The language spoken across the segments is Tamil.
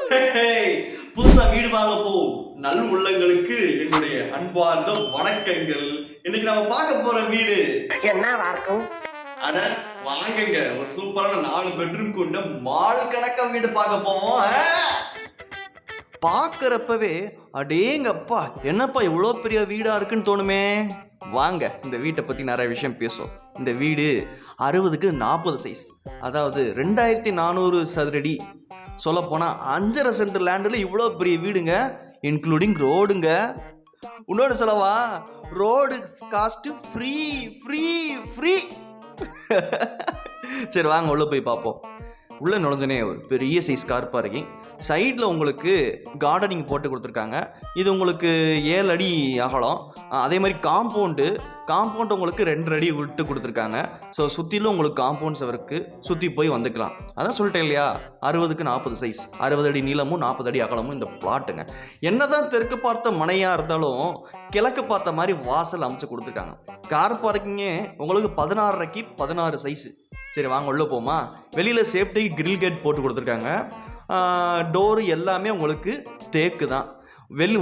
புதுசா வீடு வாங்க போகும் நல் உள்ளங்களுக்கு என்னுடைய அன்பார்ந்த வணக்கங்கள். இன்னைக்கு நம்ம பார்க்க போற வீடு என்ன இருக்கும்? அட வாங்குங்க, ஒரு சூப்பரான 4 பெட்ரூம் கொண்ட மால் கணக்கா வீடு பார்க்க போவோம். பார்க்கறப்பவே அடேங்கப்பா என்னப்பா இவ்வளோ பெரிய வீடா இருக்குன்னு தோணுமே. வாங்க இந்த வீட்டை பத்தி நிறைய விஷயம் பேசுவோம். இந்த வீடு 60க்கு 40 சைஸ், அதாவது 2400 சதுரடி. சொல்ல போனா 5.5 சென்ட் லேண்டில் இவ்வளோ பெரிய வீடுங்க, இன்க்ளூடிங் ரோடுங்க. இன்னொரு சொல்லவா, road cost free free free. சரி வாங்க உள்ள போய் பார்ப்போம். உள்ள நுழைஞ்சனே ஒரு பெரிய சைஸ் கார் பார்க்கிங், சைடில் உங்களுக்கு கார்டனிங் போட்டு கொடுத்துருக்காங்க. இது உங்களுக்கு 7 அடி அகலம். அதே மாதிரி காம்பவுண்டு உங்களுக்கு 2 அடி விட்டு கொடுத்துருக்காங்க. ஸோ சுற்றிலும் உங்களுக்கு காம்பவுண்ட் சவருக்கு சுற்றி போய் வந்துக்கலாம். அதான் சொல்லிட்டேன் இல்லையா, 60க்கு 40 சைஸ், 60 அடி நீளமும் 40 அடி அகலமும் இந்த பிளாட்டுங்க. என்னதான் தெற்கு பார்த்த மனையாக இருந்தாலும் கிழக்கு பார்த்த மாதிரி வாசல் அமைச்சு கொடுத்துருக்காங்க. கார் பார்க்கிங்கே உங்களுக்கு 16க்கு 16 சைஸு. சரி வாங்க உள்ள போமா. வெளியில் சேஃப்டி கிரில் கேட் போட்டு கொடுத்துருக்காங்க. டோரு எல்லாமே உங்களுக்கு தேக்கு தான்.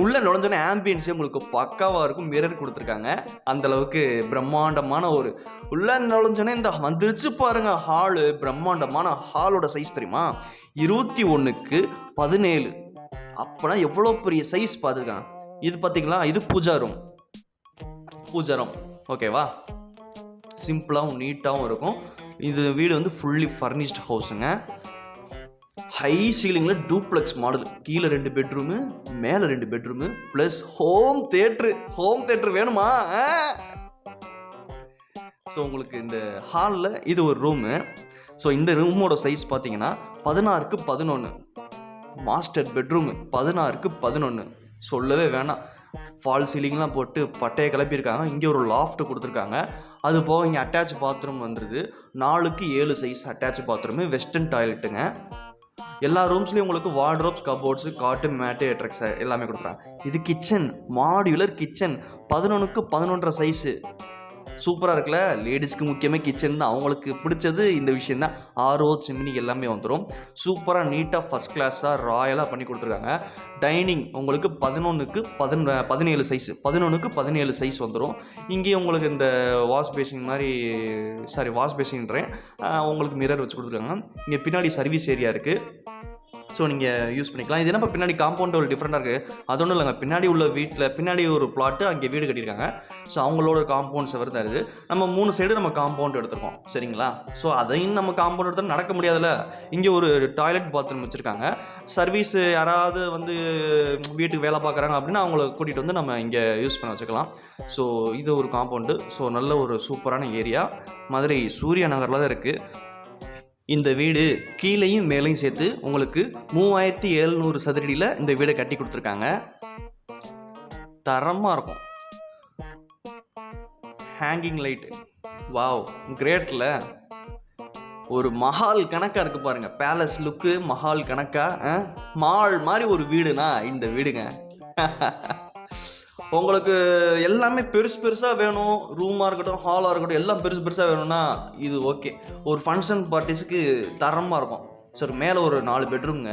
உள்ள நுழைஞ்சோன்னே ஆம்பியன்ஸே உங்களுக்கு பக்காவாக இருக்கும். மிரர் கொடுத்துருக்காங்க. அந்தளவுக்கு பிரம்மாண்டமான ஒரு உள்ள நுழைஞ்சோன்னே இந்த வந்துருச்சு பாருங்க ஹாலு. பிரம்மாண்டமான ஹாலோட சைஸ் தெரியுமா, 21க்கு 17. அப்போனா எவ்வளோ பெரிய சைஸ் பார்த்துருக்காங்க. இது பார்த்தீங்களா, இது பூஜா ரூம். ஓகேவா, சிம்பிளாகவும் நீட்டாகவும் இருக்கும். இது வீடு வந்து ஃபுல்லி ஃபர்னிஷ்ட் ஹவுஸுங்க. ஹை சீலிங்கில் டூப்ளெக்ஸ் மாடல். கீழே 2 பெட்ரூமு, மேலே 2 பெட்ரூமு ப்ளஸ் ஹோம் தேட்ரு வேணுமா? ஸோ உங்களுக்கு இந்த ஹாலில் இது ஒரு ரூமு. ஸோ இந்த ரூமோட சைஸ் பார்த்தீங்கன்னா 16க்கு 11. Master bedroom 16க்கு 11. சொல்லவே வேணாம். ஃபால் சீலிங்லாம் போட்டு பட்டையை கிளப்பியிருக்காங்க. இங்கே ஒரு லாஃப்ட் கொடுத்துருக்காங்க. அது போக இங்கே அட்டாச் பாத்ரூம் வந்துடுது. 4க்கு 7 சைஸ் அட்டாச் பாத்ரூமு, வெஸ்டர்ன் டாய்லெட்டுங்க. எல்லா ரூம்ஸ்லேயும் உங்களுக்கு வார்ட்ரோப்ஸ், கபோர்ட்ஸு, காட்டன் மேட்டு, எட்ரக்ஸ் எல்லாமே கொடுத்துறாங்க. இது கிச்சன், மாடுலர் கிச்சன், 11க்கு 11.5 சைஸு. சூப்பராக இருக்குல்ல. லேடிஸ்க்கு முக்கியமாக கிச்சன் தான், அவங்களுக்கு பிடிச்சது இந்த விஷயம் தான். ஆரோ சிம்னி எல்லாமே வந்துடும். சூப்பராக நீட்டாக ஃபஸ்ட் கிளாஸாக ராயலாக பண்ணி கொடுத்துருக்காங்க. டைனிங் உங்களுக்கு 11க்கு 17 சைஸு, 11க்கு 17 சைஸ் வந்துடும். இங்கேயும் உங்களுக்கு இந்த வாஷ் பேசின்றேன் உங்களுக்கு மிரர் வச்சு கொடுத்துருக்காங்க. இங்கே பின்னாடி சர்வீஸ் ஏரியா இருக்குது. ஸோ நீங்கள் யூஸ் பண்ணிக்கலாம். இது என்னப்பா பின்னாடி காம்பவுண்ட் ஒரு டிஃப்ரெண்ட்டாக இருக்குது, அது ஒன்றும் இல்லைங்க. பின்னாடி உள்ள வீட்டில் பின்னாடி ஒரு பிளாட்டு, அங்கே வீடு கட்டியிருக்காங்க. ஸோ அவங்களோட காம்பவுண்ட் செவர் தான் இது. நம்ம 3 சைடு நம்ம காம்பவுண்ட் எடுத்துருக்கோம், சரிங்களா. ஸோ அதையும் நம்ம காம்பவுண்ட் எடுத்தால் நடக்க முடியாதுல்ல. இங்கே ஒரு டாய்லெட் பாத்ரூம் வச்சுருக்காங்க. சர்வீஸ் யாராவது வந்து வீட்டுக்கு வேலை பார்க்குறாங்க அப்படின்னா அவங்கள கூட்டிகிட்டு வந்து நம்ம இங்கே யூஸ் பண்ண வச்சுக்கலாம். ஸோ இது ஒரு காம்பவுண்டு. ஸோ நல்ல ஒரு சூப்பரான ஏரியா. மதுரை சூரிய நகரில் தான் இருக்குது இந்த வீடு. கீழேயும் மேலையும் சேர்த்து உங்களுக்கு 3700 சதுரடியில் இந்த வீடை கட்டி கொடுத்துருக்காங்க. தரமாக இருக்கும். ஹேங்கிங் லைட்டு, வாவ் கிரேட்டில். ஒரு மஹால் கணக்காக இருக்குது பாருங்க. பேலஸ் லுக்கு, மஹால் கணக்காக மால் மாதிரி ஒரு வீடுனா இந்த வீடுங்க. உங்களுக்கு எல்லாமே பெருசாக வேணும், ரூமாக இருக்கட்டும், ஹாலாக இருக்கட்டும், எல்லாம் பெருசாக வேணும்னா இது ஓகே. ஒரு ஃபங்க்ஷன் பார்ட்டிஸுக்கு தரமாக இருக்கும். சார் மேலே ஒரு 4 பெட்ரூம்ங்க,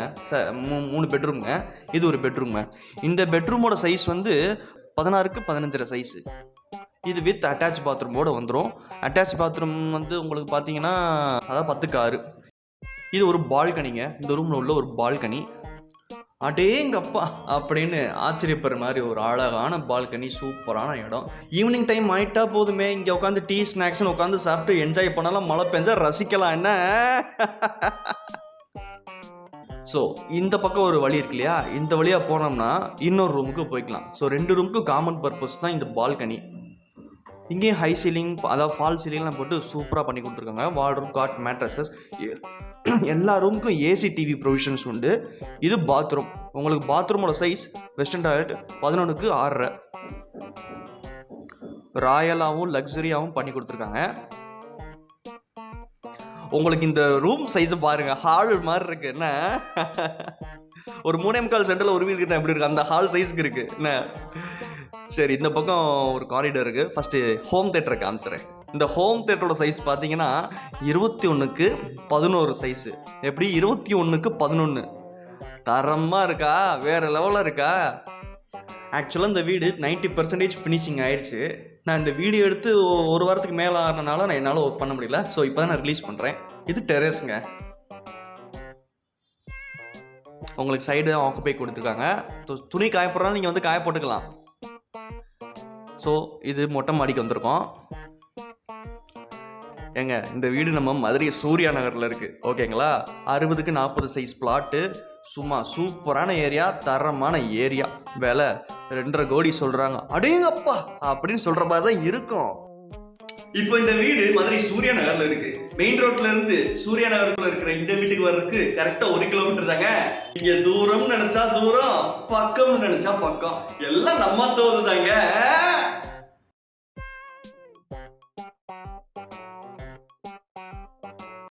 3 பெட்ரூம்ங்க. இது ஒரு பெட்ரூம்ங்க. இந்த பெட்ரூமோட சைஸ் வந்து 16க்கு 15 சைஸு. இது வித் அட்டாச் பாத்ரூமோடு வந்துடும். அட்டாச் பாத்ரூம் வந்து உங்களுக்கு பார்த்தீங்கன்னா அதான் 10க்கு 6. இது ஒரு பால்கனிங்க. இந்த ரூமில் உள்ள ஒரு பால்கனி. அடேங்கப்பா அப்படின்னு ஆச்சரியப்படுற மாதிரி ஒரு அழகான பால்கனி, சூப்பரான இடம். ஈவினிங் டைம் ஆயிட்டா போதுமே, இங்கே உட்காந்து டீ ஸ்நாக்ஸ்னு உட்காந்து சாப்பிட்டு என்ஜாய் பண்ணலாம். மழை பெஞ்சா ரசிக்கலாம் என்ன. ஸோ இந்த பக்கம் ஒரு வழி இருக்கு இல்லையா, இந்த வழியாக போனோம்னா இன்னொரு ரூமுக்கு போய்க்கலாம். ஸோ 2 ரூமுக்கு காமன் பர்பஸ் தான் இந்த பால்கனி. இங்கேயும் ஹை சீலிங், அதாவது ஃபால் சீலிங்லாம் போட்டு சூப்பராக பண்ணி கொடுத்துருக்காங்க. வார்ட்ரோப், காட், மேட்ரஸஸ், எல்லா ரூமுக்கும் ஏசி, டிவி ப்ரொவிஷன்ஸ் உண்டு. இது பாத்ரூம். உங்களுக்கு பாத்ரூமோட சைஸ் வெஸ்டர்ன் டாய்லெட் 11க்கு 6.5. ராயலாகவும் லக்ஸரியாகவும் பண்ணி கொடுத்துருக்காங்க. உங்களுக்கு இந்த ரூம் சைஸை பாருங்க, ஹால் மாதிரி இருக்கு என்ன. ஒரு 3.25 சென்டில் ஒரு வீடு கிட்ட எப்படி இருக்கு, அந்த ஹால் சைஸ்க்கு இருக்கு என்ன. சரி இந்த பக்கம் ஒரு காரிடர் இருக்குது. ஃபஸ்ட்டு ஹோம் தேட்டரை காமிச்சிடுறேன். இந்த ஹோம் தேட்டரோட சைஸ் பார்த்தீங்கன்னா 21க்கு 11 சைஸு. எப்படி 21க்கு 11 தரமாக இருக்கா, வேறு லெவலில் இருக்கா. ஆக்சுவலாக இந்த வீடு 90% ஃபினிஷிங் ஆயிடுச்சு. நான் இந்த வீடியோ எடுத்து ஒரு வாரத்துக்கு மேலே ஆனனால என்னால் ஒர்க் பண்ண முடியல. ஸோ இப்போ தான் நான் ரிலீஸ் பண்ணுறேன். இது டெரேஸுங்க. உங்களுக்கு சைடு ஆக்குப்பை கொடுத்துருக்காங்க. துணி காய போடுறாலும் நீங்கள் வந்து காய போட்டுக்கலாம். ஸோ இது மொட்டை மாடிக்கு வந்திருக்கோம். ஏங்க இந்த வீடு நம்ம மதுரை சூர்யா நகரில் இருக்குது, ஓகேங்களா. 60க்கு 40 சைஸ் பிளாட்டு, சும்மா சூப்பரான ஏரியா, தரமான ஏரியா. விலை 2.5 கோடி சொல்கிறாங்க. அடேங்கப்பா அப்படின்னு சொல்கிற மாதிரி தான் இருக்கும். இப்போ இந்த வீடு மதுரை சூர்யா நகர்ல இருக்கு. மெயின் ரோட்ல இருந்து சூர்யா நகருக்குள்ள இருக்கிற இந்த வீட்டுக்கு வர்றதுக்கு கரெக்டா 1 கிலோமீட்டர் தாங்க. இங்க தூரம் நினைச்சா தூரம், பக்கம் நினைச்சா பக்கம், எல்லாம் நம்ம தோதுதாங்க.